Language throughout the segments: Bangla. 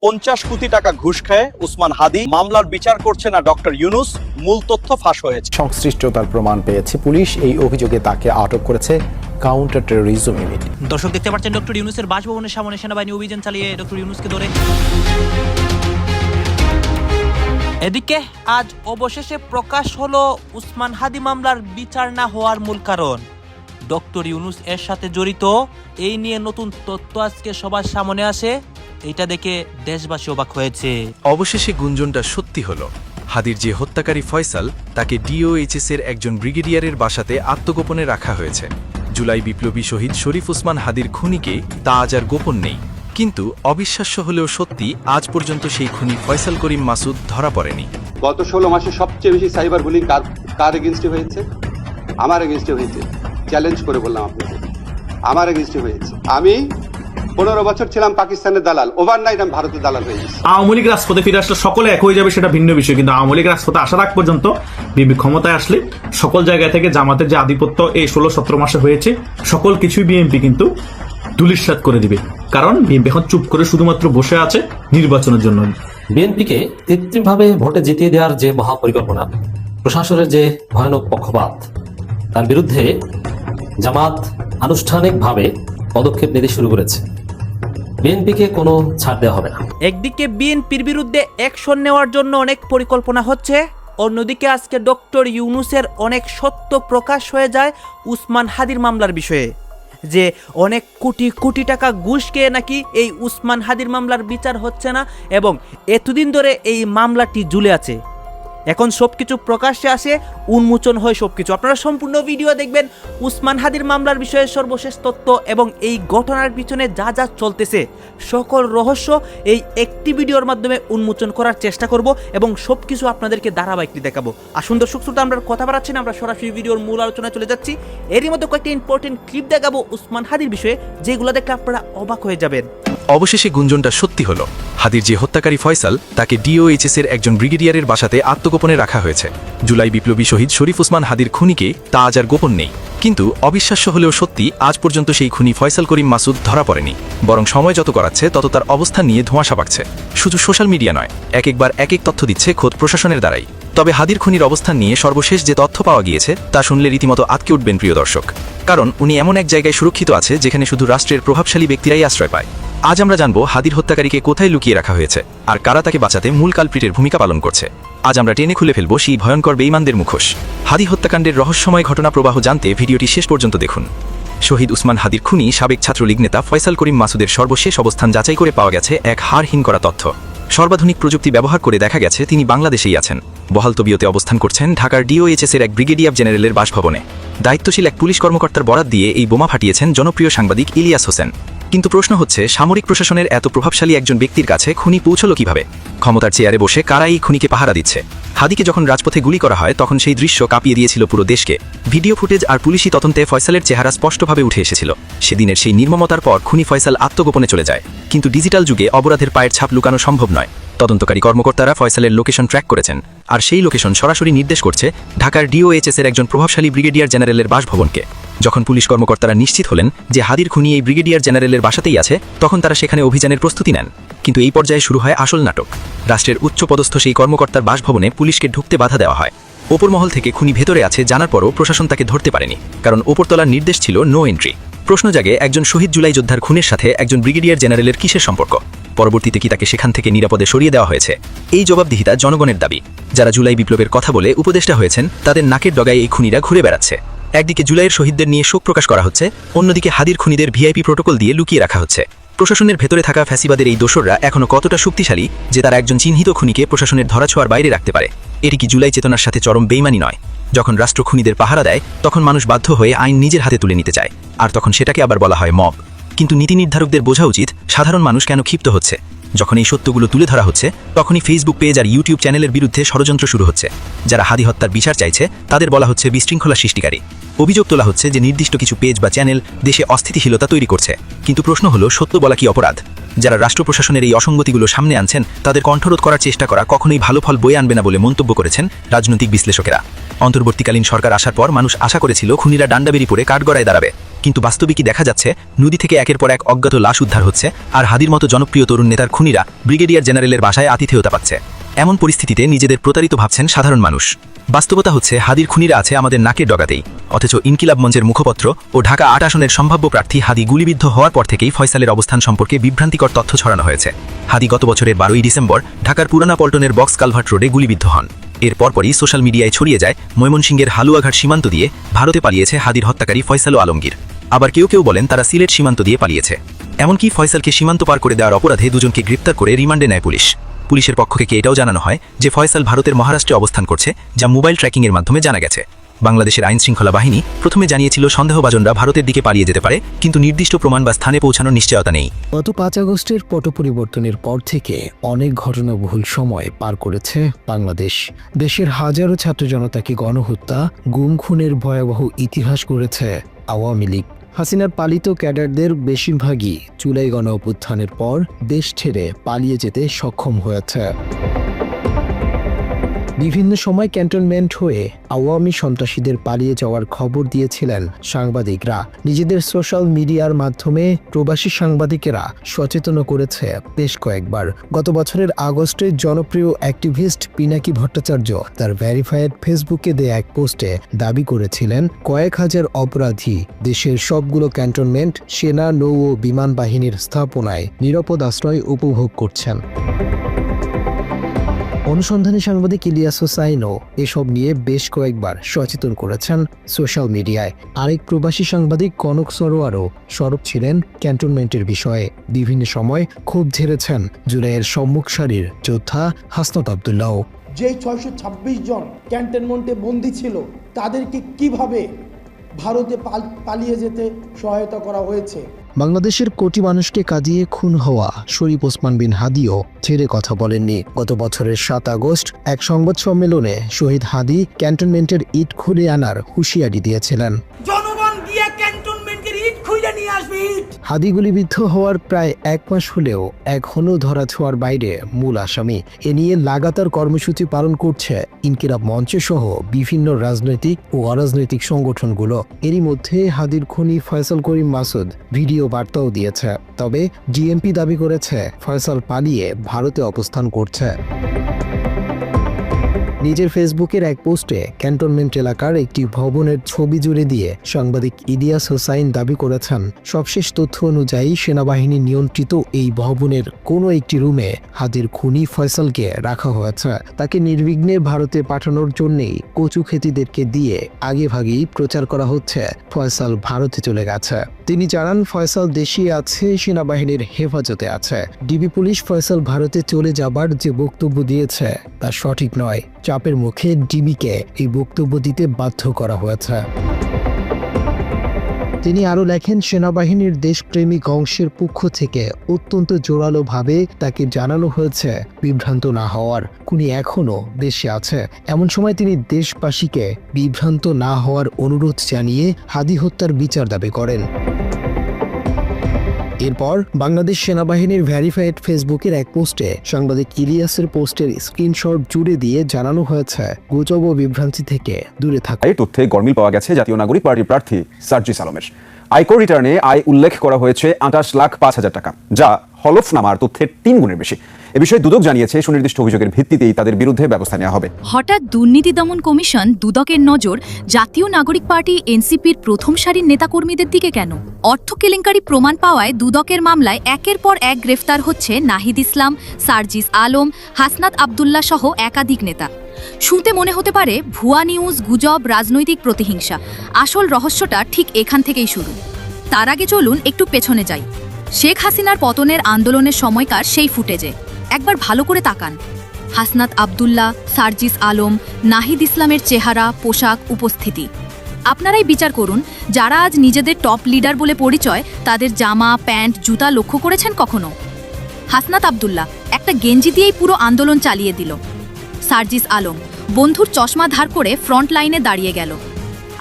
50 কোটি টাকা ঘুষ খায় উসমান হাদি, মামলার বিচার করছে না ডক্টর ইউনুস, মূল তথ্য ফাঁস হয়েছে। সংশ্লিষ্টতার প্রমাণ পেয়েছে পুলিশ, এই অভিযোগে তাকে আটক করেছে কাউন্টার টেরোরিজম ইউনিট। দর্শক দেখতে পাচ্ছেন ডক্টর ইউনুসের বাসভবনের সামনে সেনাবাহিনী অভিযান চালিয়ে ডক্টর ইউনুসকে ধরে। এদিকে আজ অবশেষে প্রকাশ হলো উসমান হাদি মামলার বিচার না হওয়ার মূল কারণ। ডক্টর ইউনুস এর সাথে জড়িত, এই নিয়ে নতুন তথ্য আজকে সবার সামনে আসে। এটা দেখে দেশবাসী অবাক হয়েছে। অবশেষে গুঞ্জনটা সত্যি হলো। হাদির যে হত্যাকারী ফয়সাল, তাকে ডিওএইচএস এর একজন ব্রিগেডিয়ারের বাসাতে আত্মগোপনে রাখা হয়েছে। জুলাই বিপ্লবী শহীদ শরীফ উসমান হাদির খুনিকে তা আজ আর গোপন নেই। কিন্তু অবিশ্বাস্য হলেও সত্যি, আজ পর্যন্ত সেই খুনি ফয়সাল করিম মাসুদ ধরা পড়েনি। গত 16 মাসে সবচেয়ে বেশি সাইবার বুলিং কার এগেনস্টে হয়েছে? আমার এগেনস্টে হয়েছে। চ্যালেঞ্জ করে বললাম আপনাকে, আমার এগেনস্টে হয়েছে। আমি 15 বছর ছিলাম পাকিস্তানের দালাল, ওভারনাইট আমি ভারতের দালাল হয়ে গেছি। আওয়ামী লীগ রাজপথে ফিরে আসলে সকলে এক হয়ে যাবে, সেটা ভিন্ন বিষয়। কিন্তু আওয়ামী লীগ রাজপথে আসার আগ পর্যন্ত বিএনপি ক্ষমতায় আসলে সকল জায়গা থেকে জামাতের যে আধিপত্য এই 16-17 মাসে হয়েছে, সকল কিছুই বিএনপি কিন্তু ধূলিসাৎ করে দিবে। কারণ বিএনপি এখন চুপ করে শুধুমাত্র বসে আছে নির্বাচনের জন্য। বিএনপিকে কৃত্রিমভাবে ভোটে জিতিয়ে দেওয়ার যে মহাপরিকল্পনা, প্রশাসনের যে ভয়ানক পক্ষপাত, তার বিরুদ্ধে জামাত আনুষ্ঠানিকভাবে পদক্ষেপ নিতে শুরু করেছে। বিএনপিকে কোনো ছাড় দেওয়া হবে না। একদিকে বিএনপির বিরুদ্ধে অ্যাকশন নেওয়ার জন্য অনেক পরিকল্পনা হচ্ছে, অন্যদিকে আজকে ডক্টর ইউনুসের অনেক সত্য প্রকাশ হয়ে যায় উসমান হাদির মামলার বিষয়ে, যে অনেক কোটি কোটি টাকা ঘুষ খেয়ে নাকি এই উসমান হাদির মামলার বিচার হচ্ছে না এবং এতদিন ধরে এই মামলাটি ঝুলে আছে। এখন সবকিছু প্রকাশ্যে আসে, উন্মোচন হয় সবকিছু। আপনারা সম্পূর্ণ ভিডিও দেখবেন, উসমান হাদির মামলার বিষয়ে সর্বশেষ তথ্য এবং এই ঘটনার পিছনে যা যা চলতেছে সকল রহস্য এই একটি ভিডিওর মাধ্যমে উন্মোচন করার চেষ্টা করব এবং সবকিছু আপনাদেরকে ধারাবাহিকটি দেখাবো। আসুন দর্শক শ্রোতা, আমরা কথা বাড়াচ্ছি না, আমরা সরাসরি ভিডিওর মূল আলোচনায় চলে যাচ্ছি। এরই মধ্যে কয়েকটি ইম্পর্টেন্ট ক্লিপ দেখাবো উসমান হাদির বিষয়ে, যেগুলো দেখলে আপনারা অবাক হয়ে যাবেন। অবশেষে গুঞ্জনটা সত্যি হলো। হাদির যে হত্যাকারী ফয়সাল, তাকে ডিওএইচএস এর একজন ব্রিগেডিয়ারের বাসাতে আত্মগোপনে রাখা হয়েছে। জুলাই বিপ্লবী শহীদ শরীফ উসমান হাদির খুনিকে তা আজ আর গোপন নেই। কিন্তু অবিশ্বাস্য হলেও সত্যি, আজ পর্যন্ত সেই খুনি ফয়সাল করিম মাসুদ ধরা পড়েনি। বরং সময় যত গড়াচ্ছে তত তার অবস্থান নিয়ে ধোঁয়াশা পাকছে। শুধু সোশ্যাল মিডিয়া নয়, এক একবার এক এক তথ্য দিচ্ছে খোদ প্রশাসনের দ্বারাই। তবে হাদির খুনির অবস্থান নিয়ে সর্বশেষ যে তথ্য পাওয়া গিয়েছে তা শুনলে রীতিমতো আঁতকে উঠবেন প্রিয় দর্শক। কারণ উনি এমন এক জায়গায় সুরক্ষিত আছে যেখানে শুধু রাষ্ট্রের প্রভাবশালী ব্যক্তিরাই আশ্রয় পায়। আজ আমরা জানবো হাদির হত্যাকারীকে কোথায় লুকিয়ে রাখা হয়েছে আর কারা তাকে বাঁচাতে মূল কালপ্রিটের ভূমিকা পালন করছে। আজ আমরা টেনে খুলে ফেলবো সেই ভয়ঙ্কর বেঈমানদের মুখোশ। হাদি হত্যাকাণ্ডের রহস্যময় ঘটনা প্রবাহ জানতে ভিডিওটি শেষ পর্যন্ত দেখুন। শহীদ উসমান হাদির খুনি সাবেক ছাত্রলীগ নেতা ফয়সাল করিম মাসুদের সর্বশেষ অবস্থান যাচাই করে পাওয়া গেছে এক হাড়হীন করা তথ্য। সর্বাধুনিক প্রযুক্তি ব্যবহার করে দেখা গেছে তিনি বাংলাদেশেই আছেন। বহাল তবিয়তে অবস্থান করছেন ঢাকার ডিওএইচএস এর এক ব্রিগেডিয়ার জেনারেলের বাসভবনে। দায়িত্বশীল এক পুলিশ কর্মকর্তার বরাত দিয়ে এই বোমা ফাটিয়েছেন জনপ্রিয় সাংবাদিক ইলিয়াস হোসেন। কিন্তু প্রশ্ন হচ্ছে, সামরিক প্রশাসনের এত প্রভাবশালী একজন ব্যক্তির কাছে খুনি পৌঁছল কিভাবে? ক্ষমতার চেয়ারে বসে কারা এই খুনিকে পাহারা দিচ্ছে? হাদিকে যখন রাজপথে গুলি করা হয় তখন সেই দৃশ্য কাঁপিয়ে দিয়েছিল পুরো দেশকে। ভিডিও ফুটেজ আর পুলিশি তদন্তে ফয়সালের চেহারা স্পষ্টভাবে উঠে এসেছিল। সেদিনের সেই নির্মমতার পর খুনি ফয়সাল আত্মগোপনে চলে যায়। কিন্তু ডিজিটাল যুগে অপরাধের পায়ের ছাপ লুকানো সম্ভব নয়। তদন্তকারী কর্মকর্তারা ফয়সালের লোকেশন ট্র্যাক করেছেন, আর সেই লোকেশন সরাসরি নির্দেশ করছে ঢাকার ডিওএইচএস এর একজন প্রভাবশালী ব্রিগেডিয়ার জেনারেলের বাসভবনকে। যখন পুলিশ কর্মকর্তারা নিশ্চিত হলেন যে হাদির খুনি এই ব্রিগেডিয়ার জেনারেলের বাসাতেই আছে, তখন তারা সেখানে অভিযানের প্রস্তুতি নেন। কিন্তু এই পর্যায়ে শুরু হয় আসল নাটক। রাষ্ট্রের উচ্চপদস্থ সেই কর্মকর্তার বাসভবনে পুলিশকে ঢুকতে বাধা দেওয়া হয়। ওপর মহল থেকে খুনি ভেতরে আছে জানার পরও প্রশাসন তাকে ধরতে পারেনি, কারণ ওপরতলার নির্দেশ ছিল নো এন্ট্রি। প্রশ্ন জাগে, একজন শহীদ জুলাই যোদ্ধার খুনের সাথে একজন ব্রিগেডিয়ার জেনারেলের কিসের সম্পর্ক? পরবর্তীতে কি তাকে সেখান থেকে নিরাপদে সরিয়ে দেওয়া হয়েছে? এই জবাবদিহিতা জনগণের দাবি। যারা জুলাই বিপ্লবের কথা বলে উপদেষ্টা হয়েছেন, তাদের নাকের ডগায় এই খুনিরা ঘুরে বেড়াচ্ছে। একদিকে জুলাইয়ের শহীদদের নিয়ে শোক প্রকাশ করা হচ্ছে, অন্যদিকে হাদির খুনিদের ভিআইপি প্রোটোকল দিয়ে লুকিয়ে রাখা হচ্ছে। প্রশাসনের ভেতরে থাকা ফ্যাসিবাদের এই দোসররা এখনো কতটা শক্তিশালী যে তারা একজন চিহ্নিত খুনিকে প্রশাসনের ধরাছোঁয়ার বাইরে রাখতে পারে? এটি কি জুলাই চেতনার সাথে চরম বেইমানি নয়? যখন রাষ্ট্র খুনিদের পাহারা দেয়, তখন মানুষ বাধ্য হয়ে আইন নিজের হাতে তুলে নিতে চায়, আর তখন সেটাকে আবার বলা হয় মব। কিন্তু নীতি নির্ধারকদের বোঝা উচিত সাধারণ মানুষ কেন ক্ষিপ্ত হচ্ছে। যখন এই সত্যগুলো তুলে ধরা হচ্ছে, তখনই ফেসবুক পেজ আর ইউটিউব চ্যানেলের বিরুদ্ধে ষড়যন্ত্র শুরু হচ্ছে। যারা হাদি হত্যার বিচার চাইছে তাদের বলা হচ্ছে বিশৃঙ্খলা সৃষ্টিকারী। অভিযোগ তোলা হচ্ছে যে নির্দিষ্ট কিছু পেজ বা চ্যানেল দেশে অস্থিতিশীলতা তৈরি করছে। কিন্তু প্রশ্ন হলো, সত্য বলা কি অপরাধ? যারা রাষ্ট্র প্রশাসনের এই অসঙ্গতিগুলো সামনে আনছেন, তাদের কণ্ঠরোধ করার চেষ্টা করা কখনোই ভালো ফল বয়ে আনবে না বলে মন্তব্য করেছেন রাজনৈতিক বিশ্লেষকেরা। অন্তর্বর্তীকালীন সরকার আসার পর মানুষ আশা করেছিল খুনিরা ডান্ডাবেরি পরে কাঠগড়ায় দাঁড়াবে, কিন্তু বাস্তবে কি দেখা যাচ্ছে? নদী থেকে একের পর এক অজ্ঞাত লাশ উদ্ধার হচ্ছে, আর হাদির মতো জনপ্রিয় তরুণ নেতার খুনিরা ব্রিগেডিয়ার জেনারেলের বাসায় আতিথেয়তা পাচ্ছে। এমন পরিস্থিতিতে নিজেদের প্রতারিত ভাবছেন সাধারণ মানুষ। বাস্তবতা হচ্ছে হাদির খুনিরা আছে আমাদের নাকের ডগাতেই, অথচ ইনকিলাব মঞ্চের মুখপত্র ও ঢাকা ৮ আসনের সম্ভাব্য প্রার্থী হাদি গুলিবিদ্ধ হওয়ার পর থেকেই ফয়সালের অবস্থান সম্পর্কে বিভ্রান্তিকর তথ্য ছড়ানো হয়েছে। হাদি গত বছরের 12ই ডিসেম্বর ঢাকার পুরানা পল্টনের বক্স কালভার্ট রোডে গুলিবিদ্ধ হন। এর পরপরই সোশ্যাল মিডিয়ায় ছড়িয়ে যায় ময়মনসিংহের হালুয়াঘাট সীমান্ত দিয়ে ভারতে পালিয়েছে হাদির হত্যাকারী ফয়সাল ও আলমগীর। আবার কেউ কেউ বলেন তারা সিলেট সীমান্ত দিয়ে পালিয়েছে। এমনকি ফয়সালকে সীমান্ত পার করে দেওয়ার অপরাধে দুজনকে গ্রেপ্তার করে রিমান্ডে নেয় পুলিশ। পুলিশের পক্ষ থেকে এটাও জানানো হয় যে ফয়সাল ভারতের মহারাষ্ট্রে অবস্থান করছে, যা মোবাইল ট্র্যাকিংয়ের মাধ্যমে জানা গেছে। বাংলাদেশের আইনশৃঙ্খলা বাহিনী প্রথমে জানিয়েছিল সন্দেহভাজনরা ভারতের দিকে পালিয়ে যেতে পারে, কিন্তু নির্দিষ্ট প্রমাণ বা স্থানে পৌঁছানোর নিশ্চয়তা নেই। গত 5 আগস্টের পট পরিবর্তনের পর থেকে অনেক ঘটনাবহুল সময় পার করেছে বাংলাদেশ। দেশের হাজারো ছাত্র জনতাকে গণহত্যা, গুম খুনের ভয়াবহ ইতিহাস গড়েছে আওয়ামী লীগ। হাসিনার পালিত ক্যাডারদের বেশিরভাগই জুলাই গণ অভ্যুত্থানের পর দেশ ছেড়ে পালিয়ে যেতে সক্ষম হয়েছে। বিভিন্ন সময় ক্যান্টনমেন্ট হয়ে আওয়ামী সন্ত্রাসীদের পালিয়ে যাওয়ার খবর দিয়েছিলেন সাংবাদিকরা। নিজেদের সোশ্যাল মিডিয়ার মাধ্যমে প্রবাসী সাংবাদিকেরা সচেতন করেছে বেশ কয়েকবার। গত বছরের আগস্টে জনপ্রিয় অ্যাক্টিভিস্ট পিনাকি ভট্টাচার্য তার ভেরিফাইড ফেসবুকে দেয়া এক পোস্টে দাবি করেছিলেন কয়েক হাজার অপরাধী দেশের সবগুলো ক্যান্টনমেন্ট, সেনা, নৌ ও বিমান বাহিনীর স্থাপনায় নিরাপদ আশ্রয় উপভোগ করছেন। অনুসন্ধানী সাংবাদিক ইলিয়াস হোসাইনও এসব নিয়ে বেশ কয়েকবার সচেতন করেছেন সোশ্যাল মিডিয়ায়। আরেক প্রবাসী সাংবাদিক কনক সরোয়ারও সরব ছিলেন ক্যান্টনমেন্টের বিষয়ে। বিভিন্ন সময় ক্ষোভ ঝেড়েছেন জুলাইয়ের সম্মুখ সারির যোদ্ধা হাসনাত আবদুল্লাহ। যে 626 জন ক্যান্টনমেন্টে বন্দী ছিল তাদেরকে কিভাবে ভারতে পালিয়ে যেতে সহায়তা করা হয়েছে। বাংলাদেশের কোটি মানুষকে কাঁদিয়ে খুন হওয়া শরীফ ওসমান বিন হাদিও ছেড়ে কথা বলেননি। গত বছরের 7 আগস্ট এক সংবাদ সম্মেলনে শহীদ হাদি ক্যান্টনমেন্টের ইট খুলে আনার হুঁশিয়ারি দিয়েছিলেন। জনগণ গিয়ে ক্যান্টনমেন্টের ইট খুলে নিয়ে আসবে। হাদি গুলিবিদ্ধ হওয়ার প্রায় 1 মাস হলেও এখনও ধরাছোঁয়ার বাইরে মূল আসামি। এ নিয়ে লাগাতার কর্মসূচি পালন করছে ইনকিলাব মঞ্চ সহ বিভিন্ন রাজনৈতিক ও অরাজনৈতিক সংগঠনগুলো। এরই মধ্যে হাদির খুনি ফয়সাল করিম মাসুদ ভিডিও বার্তাও দিয়েছে। তবে ডিএমপি দাবি করেছে ফয়সাল পালিয়ে ভারতে অবস্থান করছে। নিজের ফেসবুকের এক পোস্টে ক্যান্টনমেন্ট এলাকার একটি ভবনের ছবি জুড়ে দিয়ে সাংবাদিক ইলিয়াস হোসাইন দাবি করেছেন সবশেষ তথ্য অনুযায়ী সেনাবাহিনী নিয়ন্ত্রিত এই ভবনের কোনো একটি রুমে হাদির খুনি ফয়সালকে রাখা হয়েছে। তাকে নির্বিঘ্নে ভারতে পাঠানোর জন্যেই কচু খেতিদেরকে দিয়ে আগেভাগেই প্রচার করা হচ্ছে ফয়সাল ভারতে চলে গেছে। তিনি জানান ফয়সাল দেশে আছে, সেনাবাহিনীর হেফাজতে আছে। ডিবি পুলিশ ফয়সাল ভারতে চলে যাবার যে বক্তব্য দিয়েছে তা সঠিক নয়। চাপের মুখে ডিবিকে এই বক্তব্য দিতে বাধ্য করা হয়েছে। তিনি আরও লেখেন, সেনাবাহিনীর দেশপ্রেমিক অংশের পক্ষ থেকে অত্যন্ত জোরালোভাবে তাকে জানানো হয়েছে বিভ্রান্ত না হওয়ার। খুনি এখনও দেশে আছে। এমন সময় তিনি দেশবাসীকে বিভ্রান্ত না হওয়ার অনুরোধ জানিয়ে হাদি হত্যার বিচার দাবি করেন। এরপর বাংলাদেশ সেনাবাহিনীর ভেরিফাইড ফেসবুকের এক পোস্টে সাংবাদিক ইলিয়াসের পোস্টের স্ক্রিনশট জুড়ে দিয়ে জানানো হয়েছে গুজব ও বিভ্রান্তি থেকে দূরে থাকা। এই তথ্যে গরমিল পাওয়া গেছে জাতীয় নাগরিক পার্টির প্রার্থী সার্জিস আলমের। আয়কর রিটার্নে আয় উল্লেখ করা হয়েছে 28,05,000 টাকা, যা হলফনামার তথ্যের 3 গুণের বেশি। এ বিষয়ে দুদক জানিয়েছে সুনির্দিষ্ট অভিযোগের ভিত্তিতেই তাদের বিরুদ্ধে ব্যবস্থা নেওয়া হবে। হঠাৎ দুর্নীতি দমন কমিশন দুদকের নজর জাতীয় নাগরিক পার্টি এনসিপির প্রথম সারির নেতাকর্মীদের দিকে কেন? অর্থ কেলেঙ্কারি প্রমাণ পাওয়ায় দুদকের মামলায় একের পর এক গ্রেফতার হচ্ছে নাহিদ ইসলাম, সার্জিস আলম, হাসনাত আবদুল্লাহ সহ একাধিক নেতা। শুনতে মনে হতে পারে ভুয়া নিউজ, গুজব, রাজনৈতিক প্রতিহিংসা। আসল রহস্যটা ঠিক এখান থেকেই শুরু। তার আগে চলুন একটু পেছনে যাই। শেখ হাসিনার পতনের আন্দোলনের সময়কার সেই ফুটেজে একবার ভালো করে তাকান। হাসনাত আবদুল্লাহ, সার্জিস আলম, নাহিদ ইসলামের চেহারা, পোশাক, উপস্থিতি। আপনারাই বিচার করুন, যারা আজ নিজেদের টপ লিডার বলে পরিচয়, তাদের জামা, প্যান্ট, জুতা লক্ষ্য করেছেন কখনো? হাসনাত আবদুল্লাহ একটা গেঞ্জি দিয়েই পুরো আন্দোলন চালিয়ে দিল। সার্জিস আলম বন্ধুর চশমা ধার করে ফ্রন্ট লাইনে দাঁড়িয়ে গেল।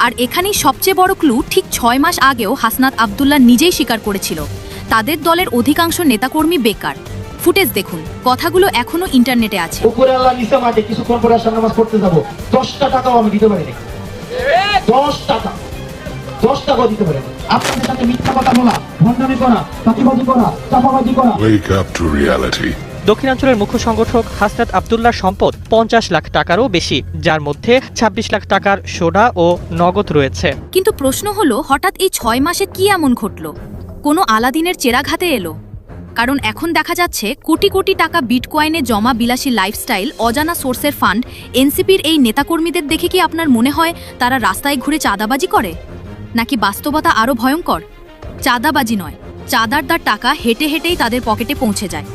আর এখানেই সবচেয়ে বড় ক্লু, ঠিক 6 মাস আগেও হাসনাত আবদুল্লাহ নিজেই স্বীকার করেছিল তাদের দলের অধিকাংশ নেতাকর্মী বেকার। ফুটেজ দেখুন, কথাগুলো এখনো ইন্টারনেটে আছে। উপরে আল্লাহ নিচে মাটি, কিছুক্ষণ পরে আসার নামাজ পড়তে যাব, 10টা টাকাও আমি দিতে পারি না। 10 টাকা 10 টাকা দিতে পারে। আপনাদের সাথে মিথ্যা কথা বলা, ভণ্ডামি করা, ফাঁকিবাজি করা, চাপাবাজি করা। Wake up to reality. দক্ষিণাঞ্চলের মুখ্য সংগঠক হাসনাত আব্দুল্লাহর সম্পদ 50 লাখ টাকারও বেশি, যার মধ্যে 26 লাখ টাকার সোনা ও নগদ রয়েছে। কিন্তু প্রশ্ন হলো, হঠাৎ এই 6 মাসে কি এমন ঘটল? কোনো আলাদিনের চেরাগ হাতে এলো? কারণ এখন দেখা যাচ্ছে কোটি কোটি টাকা বিটকয়েনে জমা বিলাসী লাইফস্টাইল, অজানা সোর্সের ফান্ড। এনসিপির এই নেতাকর্মীদের দেখে কি আপনার মনে হয় তারা রাস্তায় ঘুরে চাঁদাবাজি করে? নাকি বাস্তবতা আরও ভয়ঙ্কর? চাঁদাবাজি নয়, চাঁদারদার টাকা হেঁটে হেঁটেই তাদের পকেটে পৌঁছে যায়।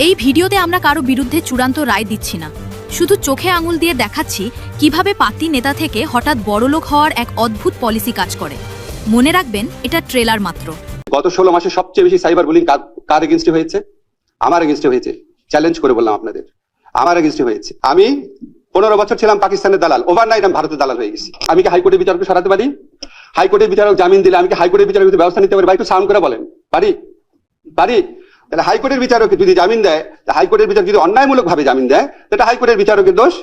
এই ভিডিওতে আমরা কারো বিরুদ্ধে চূড়ান্ত রায় দিচ্ছি না, শুধু চোখে আঙুল দিয়ে দেখাচ্ছি কিভাবে পাতি নেতা থেকে হঠাৎ বড়লোক হওয়ার এক অদ্ভুত পলিসি কাজ করে। মনে রাখবেন, এটা ট্রেলার মাত্র। গত 16 মাসে সবচেয়ে বেশি সাইবার বুলিং কার এগেইনস্টে হয়েছে? আমার এগেইনস্টে হয়েছে। চ্যালেঞ্জ করে বললাম আপনাদের, আমার এগেইনস্টে হয়েছে। আমি 15 বছর ছিলাম পাকিস্তানের দালাল, ওভারনাইট আমি ভারতের দালাল হয়ে গেছি। আমি কি হাইকোর্টের বিচারককে সরাতে পারি? হাইকোর্টের বিচারক জামিন দিলে আমি কি হাইকোর্টের বিচারক ব্যবস্থা নিতে পারি? ভাই একটু সাউন্ড করে বলেন, পারি? তাহলে হাইকোর্টের বিচারকে যদি জামিন দেয়, হাইকোর্টের বিচারক যদি অন্যায়মূলক ভাবে জামিন দেয়, সেটা হাইকোর্টের বিচারকের দোষ।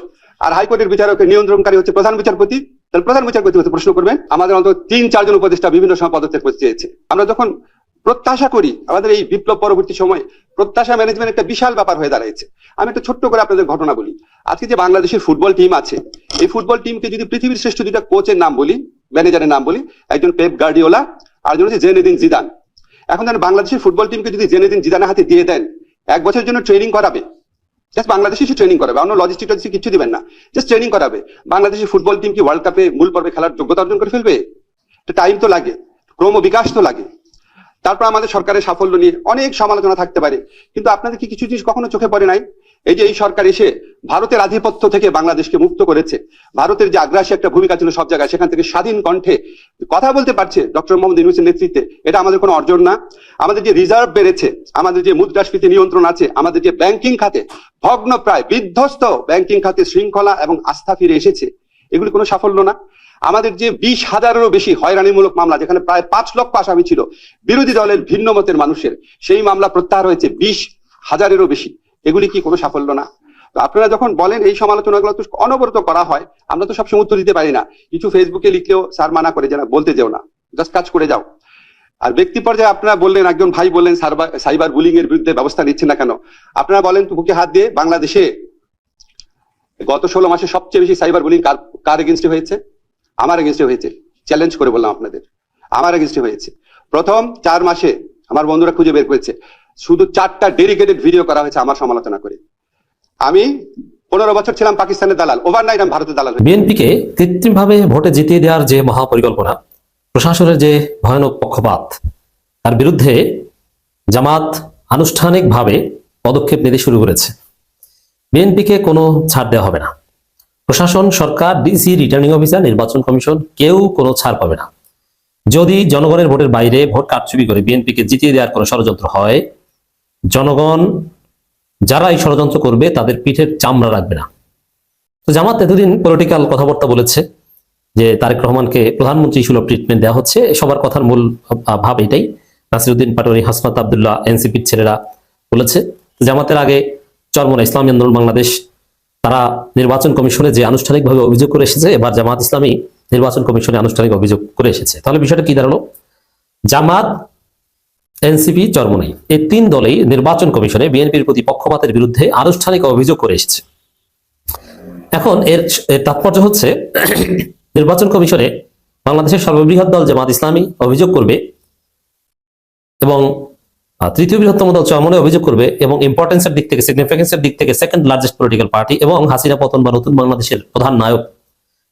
আর হাইকোর্টের বিচারকের নিয়ন্ত্রণকারী হচ্ছে প্রধান বিচারপতি। তাহলে প্রধান বিচারপতি হচ্ছে প্রশ্ন করবেন। আমাদের অন্তত 3-4 জন উপদেষ্টা বিভিন্ন সময় পদত্যাগ করতে চেয়েছে। আমরা যখন প্রত্যাশা করি, আমাদের এই বিপ্লব পরবর্তী সময় প্রত্যাশা ম্যানেজমেন্ট একটা বিশাল ব্যাপার হয়ে দাঁড়িয়েছে। আমি একটা ছোট্ট করে আপনাদের ঘটনা বলি। আজকে যে বাংলাদেশের ফুটবল টিম আছে, এই ফুটবল টিমকে যদি পৃথিবীর শ্রেষ্ঠ 2টা কোচের নাম বলি, ম্যানেজারের নাম বলি, একজন পেপ গার্ডিওলা আর একজন হচ্ছে জেনেদিন জিদান। এখন যেন বাংলাদেশের ফুটবল টিমকে যদি জেনেদিন জিদানের হাতে দিয়ে দেন, 1 বছরের জন্য ট্রেনিং করাবে, জাস্ট বাংলাদেশে সে ট্রেনিং করাবে, অন্য লজিস্টিক কিছু দিবেন না, জাস্ট ট্রেনিং করাবে। বাংলাদেশের ফুটবল টিম কি ওয়ার্ল্ড কাপে মূল পর্বে খেলার যোগ্যতা অর্জন করে ফেলবে? টাইম তো লাগে, ক্রম বিকাশ তো লাগে। তারপর আমাদের সরকারের সাফল্য নিয়ে অনেক সমালোচনা থাকতে পারে, কিন্তু আপনাদের কি কিছু জিনিস কখনো চোখে পড়ে নাই? এই যে এই সরকার এসে ভারতের আধিপত্য থেকে বাংলাদেশকে মুক্ত করেছে, ভারতের যে আগ্রাসী একটা ভূমিকা ছিল সব জায়গায়, সেখান থেকে স্বাধীন কণ্ঠে কথা বলতে পারছে ডক্টর মোহাম্মদ ইউনূসের নেতৃত্বে, এটা আমাদের কোনো অর্জন না? আমাদের যে রিজার্ভ বেড়েছে, আমাদের যে মুদ্রাস্ফীতি নিয়ন্ত্রণ আছে, আমাদের যে ব্যাংকিং খাতে ভগ্ন প্রায় বিধ্বস্ত ব্যাংকিং খাতে শৃঙ্খলা এবং আস্থা ফিরে এসেছে, এগুলি কোনো সাফল্য না? আমাদের যে 20,000-এরও বেশি হয়রানিমূলক মামলা, যেখানে প্রায় 5 লক্ষ আসামি ছিল বিরোধী দলের ভিন্ন মতের মানুষের, সেই মামলা প্রত্যাহার হয়েছে 20,000-এরও বেশি, এগুলি কি কোনো সাফল্য না? তো আপনারা যখন বলেন এই সমালোচনাগুলো তো অনবরত করা হয়, আমরা তো সবসময় উত্তর দিতে পারি না। কিছু ফেসবুকে লিখলেও স্যার মানা করে, যারা বলতে যেও না, জাস্ট কাজ করে যাও। আর ব্যক্তি পর্যায়ে আপনারা বললেন, একজন ভাই বললেন সাইবার বুলিং এর বিরুদ্ধে ব্যবস্থা নিচ্ছে না কেন? আপনারা বলেন তো বুকে হাত দিয়ে, বাংলাদেশে গত 16 মাসে সবচেয়ে বেশি সাইবার বুলিং কার এগেইনস্টে হয়েছে? আমার এগেইনস্টে হয়েছে। চ্যালেঞ্জ করে বললাম আপনাদের, আমার এগেইনস্টে হয়েছে। প্রথম 4 মাসে আমার বন্ধুরা খুঁজে বের করেছে, শুধু 4টা ডেডিকেটেড ভিডিও করা হয়েছে আমার সমালোচনা করে। আমি 15 বছর ছিলাম পাকিস্তানের দালাল, ওভারনাইট আমি ভারতের দালাল। বিএনপিকে কৃত্রিমভাবে ভোটে জিতিয়ে দেওয়ার যে মহাপরিকল্পনা, প্রশাসনের যে ভয়ানক পক্ষপাত, তার বিরুদ্ধে জামাত আনুষ্ঠানিকভাবে পদক্ষেপ নিতে শুরু করেছে। বিএনপিকে কোনো ছাড় দেওয়া হবে না। প্রশাসন, সরকার, ডিসি, রিটার্নিং অফিসার, নির্বাচন কমিশন, কেউ কোনো ছাড় পাবে না। যদি জনগণের ভোটের বাইরে ভোট কারচুপি করে বিএনপিকে জিতিয়ে দেওয়ার কোনো ষড়যন্ত্র হয়, জনগণ যারা এই ষড়যন্ত্র করবে তাদের পিঠের চামড়া রাখবে না। তো জামাত এতদিন পলিটিক্যাল কথাবার্তা বলেছে যে তারেক রহমানকে প্রধানমন্ত্রী সুলভ ট্রিটমেন্ট দেওয়া হচ্ছে, সবার কথার মূল ভাব এটাই। নাসিরউদ্দিন পাটোয়ারি, হাসনাত আব্দুল্লাহ, এনসিপির ছেলেরা বলেছে। জামাতের আগে চরমোনা ইসলামী আন্দোলন বাংলাদেশ, তারা নির্বাচন কমিশনে যে আনুষ্ঠানিকভাবে অভিযোগ করে এসেছে, এবার জামাত ইসলামী নির্বাচন কমিশনে আনুষ্ঠানিক অভিযোগ করে এসেছে। তাহলে বিষয়টা কি দাঁড়ালো? জামাত, এনসিপি, চরমোনাই, এই 3 দলেই নির্বাচন কমিশনে বিএনপির প্রতি পক্ষপাতের বিরুদ্ধে আনুষ্ঠানিক অভিযোগ করে এসেছে। এখন এর তাৎপর্য হচ্ছে, নির্বাচন কমিশনে বাংলাদেশের সর্ববৃহৎ দল জামাত ইসলামী অভিযোগ করবে এবং তৃতীয় বৃহত্তম দল চরমোনাই অভিযোগ করবে, এবং ইম্পর্টেন্সের দিক থেকে, সিগনিফিকেন্সের দিক থেকে সেকেন্ড লার্জেস্ট পলিটিক্যাল পার্টি এবং হাসিনা পতন বা নতুন বাংলাদেশের প্রধান নায়ক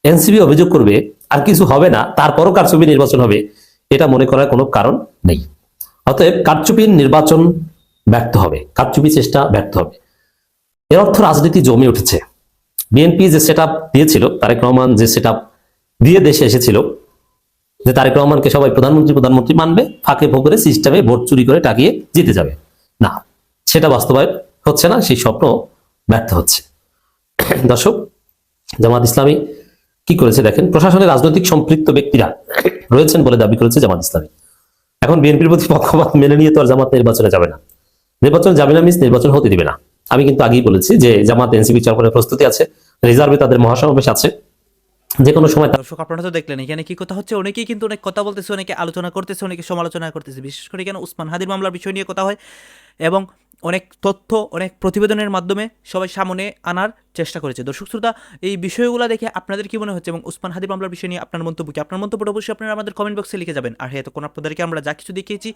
এনসিপি অভিযোগ করবে। আর কিছু হবে না, তারপরও কারচুপি নির্বাচন হবে, এটা মনে করার কোনো কারণ নেই। অতএব কারচুপির নির্বাচন ব্যর্থ হবে, কারচুপি চেষ্টা ব্যর্থ হবে। এর অর্থ রাজনীতি জমে উঠেছে। বিএনপি যে সেট আপ দিয়েছিল, তারেক রহমান যে সেট আপ দিয়ে দেশে এসেছিল, যে তারেক রহমানকে সবাই প্রধানমন্ত্রী মানবে, ফাঁকে ফোকরে সিস্টেমে ভোট চুরি করে টাকিয়ে জিতে যাবে, না, সেটা বাস্তবায়ন হচ্ছে না, সেই স্বপ্ন ব্যর্থ হচ্ছে। দর্শক, জামাত ইসলামী কি করেছে দেখেন। প্রশাসনের রাজনৈতিক সম্পৃক্ত ব্যক্তিরা রয়েছেন বলে দাবি করেছে জামাত ইসলামী। এখন বিএনপির প্রতি পক্ষপাত মেনে নিয়ে তো আর জামাত নির্বাচনে যাবে না, নির্বাচন যাবে না, নির্বাচন হতে দিবে না। আমি কিন্তু আগেই বলেছি যে জামাত, এনসিপি, চরমোনাই প্রস্তুতি আছে, রিজার্ভে তাদের মহাসমাবেশ আছে, যে কোনো সময় দর্শক আপনারা তো দেখলেন এখানে কি কথা হচ্ছে, অনেকেই কিন্তু অনেক কথা বলতেছে, অনেকে আলোচনা করতেছে, অনেকে সমালোচনা করতেছে। বিশেষ করে এখানে উসমান হাদির মামলার বিষয় নিয়ে কথা হয় এবং অনেক তথ্য, অনেক প্রতিবেদনের মাধ্যমে সবাই সামনে আনার চেষ্টা করেছে। দর্শক শ্রোতা, এই বিষয়গুলো দেখে আপনাদের কি মনে হচ্ছে এবং উসমান হাদির মামলার বিষয় নিয়ে আপনার মন্তব্য কি? আপনার মন্তব্যটা অবশ্যই আপনারা আমাদের কমেন্ট বক্সে লিখে যাবেন। আর হ্যাঁ, তখন আপনাদেরকে আমরা যা কিছু দেখিয়েছি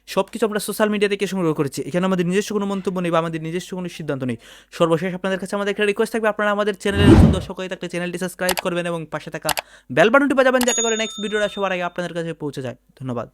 সব কিছু আমরা সোশ্যাল মিডিয়া থেকে সংগ্রহ করেছি। এখানে আমাদের নিজস্ব কোনো মন্তব্য নেই বা আমাদের নিজস্ব কোনো সিদ্ধান্ত নেই। সর্বশেষ আপনাদের কাছে আমাদের একটা রিকোয়েস্ট থাকবে, আপনারা আমাদের চ্যানেলের নতুন দর্শক হয়ে থাকলে চ্যানেলটি সাবস্ক্রাইব করবেন এবং পাশে থাকা বেল বাটনটি বাজাবেন, যাতে করে নেক্সট ভিডিওটা সবার আগে আপনাদের কাছে পৌঁছে যায়। ধন্যবাদ।